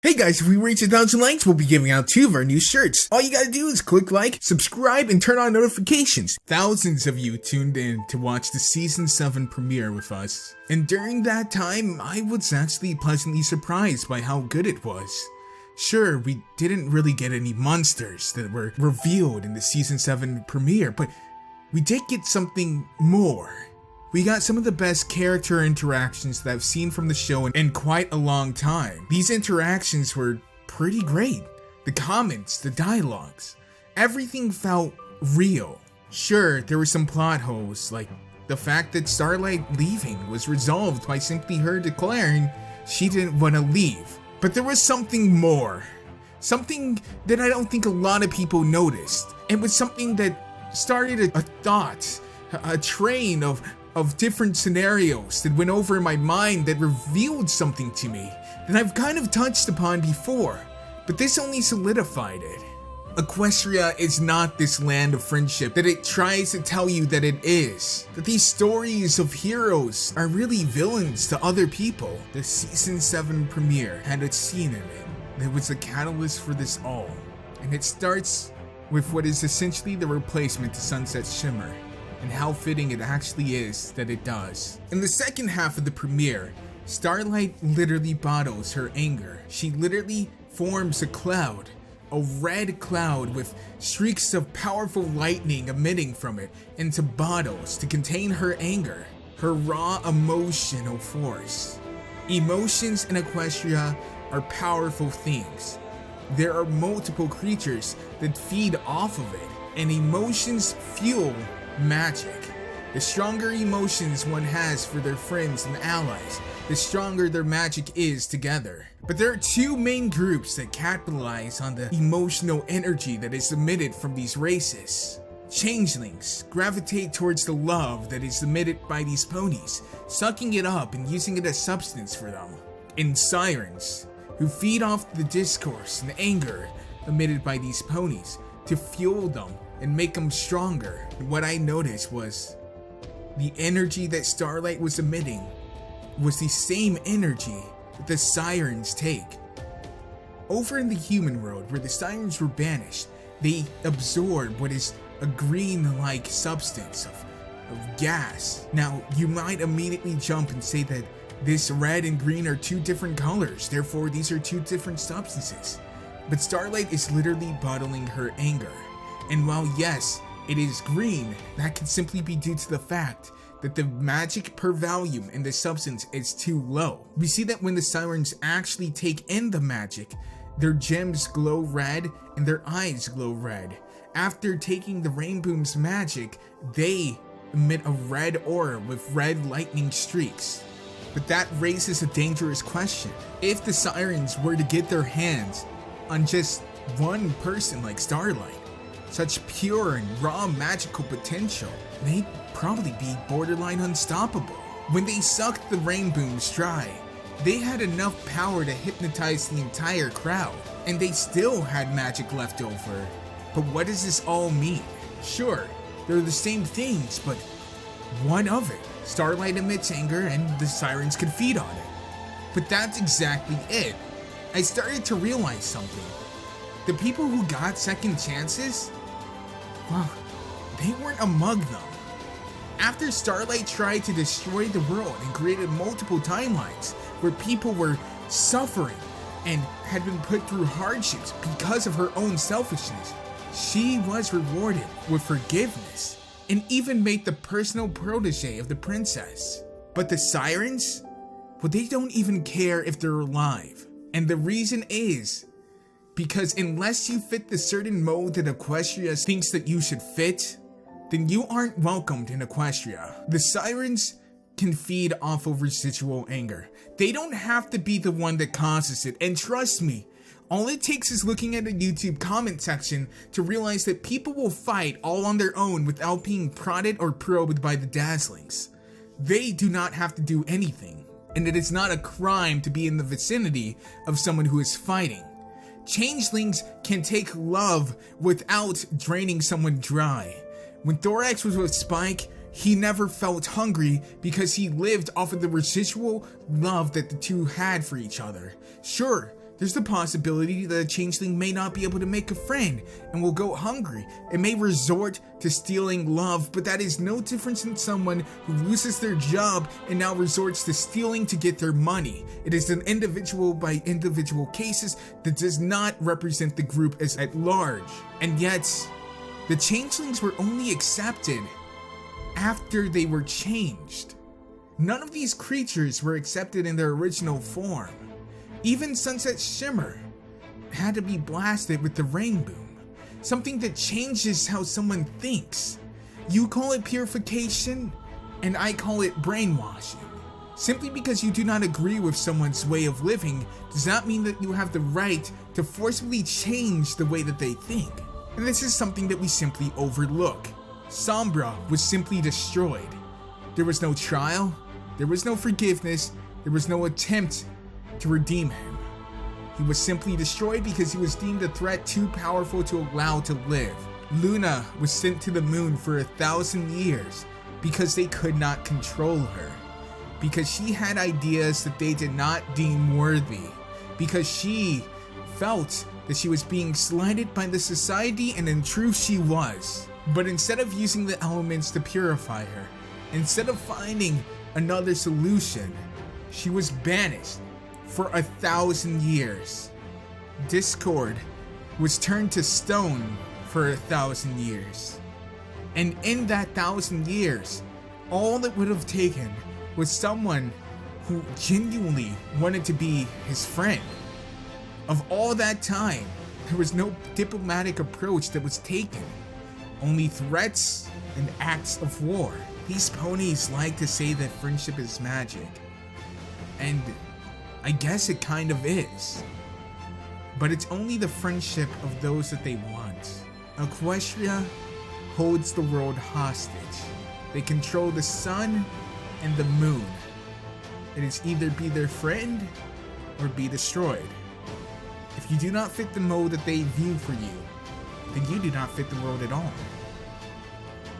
Hey guys, if we reach 1,000 likes, we'll be giving out 2 of our new shirts. All you gotta do is click like, subscribe, and turn on notifications. Thousands of you tuned in to watch the Season 7 premiere with us. And during that time, I was actually pleasantly surprised by how good it was. Sure, we didn't really get any monsters that were revealed in the Season 7 premiere, but we did get something more. We got some of the best character interactions that I've seen from the show in quite a long time. These interactions were pretty great. The comments, the dialogues, everything felt real. Sure, there were some plot holes, like the fact that Starlight leaving was resolved by simply her declaring she didn't want to leave. But there was something more. Something that I don't think a lot of people noticed. It was something that started a thought, a train of different scenarios that went over in my mind that revealed something to me that I've kind of touched upon before, but this only solidified it. Equestria is not this land of friendship that it tries to tell you that it is. That these stories of heroes are really villains to other people. The Season 7 premiere had a scene in it that was the catalyst for this all, and it starts with what is essentially the replacement to Sunset Shimmer, and how fitting it actually is that it does. In the second half of the premiere, Starlight literally bottles her anger. She literally forms a cloud, a red cloud with streaks of powerful lightning emitting from it into bottles to contain her anger, her raw emotional force. Emotions in Equestria are powerful things. There are multiple creatures that feed off of it, and emotions fuel magic. The stronger emotions one has for their friends and allies, the stronger their magic is together. But there are 2 main groups that capitalize on the emotional energy that is emitted from these races. Changelings gravitate towards the love that is emitted by these ponies, sucking it up and using it as substance for them. And sirens, who feed off the discourse and anger emitted by these ponies to fuel them and make them stronger. And what I noticed was the energy that Starlight was emitting was the same energy that the sirens take. Over in the human world, where the sirens were banished, they absorb what is a green-like substance of gas. Now, you might immediately jump and say that this red and green are 2 different colors, therefore these are 2 different substances. But Starlight is literally bottling her anger. And while yes, it is green, that could simply be due to the fact that the magic per volume in the substance is too low. We see that when the sirens actually take in the magic, their gems glow red and their eyes glow red. After taking the Rainboom's magic, they emit a red aura with red lightning streaks. But that raises a dangerous question. If the sirens were to get their hands on just one person like Starlight, such pure and raw magical potential, they'd probably be borderline unstoppable. When they sucked the Rainbooms dry, they had enough power to hypnotize the entire crowd, and they still had magic left over. But what does this all mean? Sure, they're the same things, but what of it? Starlight emits anger and the sirens could feed on it. But that's exactly it. I started to realize something. The people who got second chances, well, they weren't among them. After Starlight tried to destroy the world and created multiple timelines where people were suffering and had been put through hardships because of her own selfishness, she was rewarded with forgiveness and even made the personal protege of the princess. But the sirens? Well, they don't even care if they're alive. And the reason is because unless you fit the certain mode that Equestria thinks that you should fit, then you aren't welcomed in Equestria. The sirens can feed off of residual anger. They don't have to be the one that causes it, and trust me, all it takes is looking at a YouTube comment section to realize that people will fight all on their own without being prodded or probed by the Dazzlings. They do not have to do anything, and it is not a crime to be in the vicinity of someone who is fighting. Changelings can take love without draining someone dry. When Thorax was with Spike, he never felt hungry because he lived off of the residual love that the two had for each other. Sure, There's the possibility that a changeling may not be able to make a friend and will go hungry. It may resort to stealing love, but that is no different than someone who loses their job and now resorts to stealing to get their money. It is an individual by individual cases that does not represent the group as at large. And yet, the changelings were only accepted after they were changed. None of these creatures were accepted in their original form. Even Sunset Shimmer had to be blasted with the rain boom, something that changes how someone thinks. You call it purification, and I call it brainwashing. Simply because you do not agree with someone's way of living does not mean that you have the right to forcibly change the way that they think. And this is something that we simply overlook. Sombra was simply destroyed. There was no trial, there was no forgiveness, there was no attempt to redeem him. He was simply destroyed because he was deemed a threat too powerful to allow to live. Luna was sent to the moon for 1,000 years because they could not control her. Because she had ideas that they did not deem worthy. Because she felt that she was being slighted by the society, and in truth she was. But instead of using the elements to purify her, instead of finding another solution, she was banished for 1,000 years. Discord was turned to stone for 1,000 years. And in that 1,000 years, all that would have taken was someone who genuinely wanted to be his friend. Of all that time, there was no diplomatic approach that was taken. Only threats and acts of war. These ponies like to say that friendship is magic. And I guess it kind of is. But it's only the friendship of those that they want. Equestria holds the world hostage. They control the sun and the moon. It is either be their friend or be destroyed. If you do not fit the mold that they view for you, then you do not fit the world at all.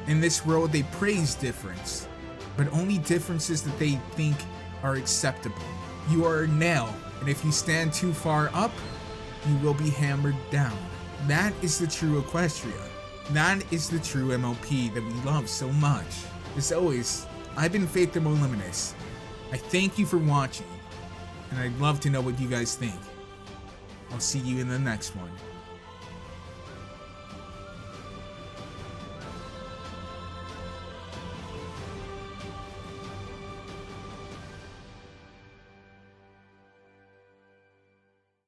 In this world, they praise difference, but only differences that they think are acceptable. You are a nail, and if you stand too far up, you will be hammered down. That is the true Equestria. That is the true MLP that we love so much. As always, I've been Faith the Moliminous. I thank you for watching, and I'd love to know what you guys think. I'll see you in the next one.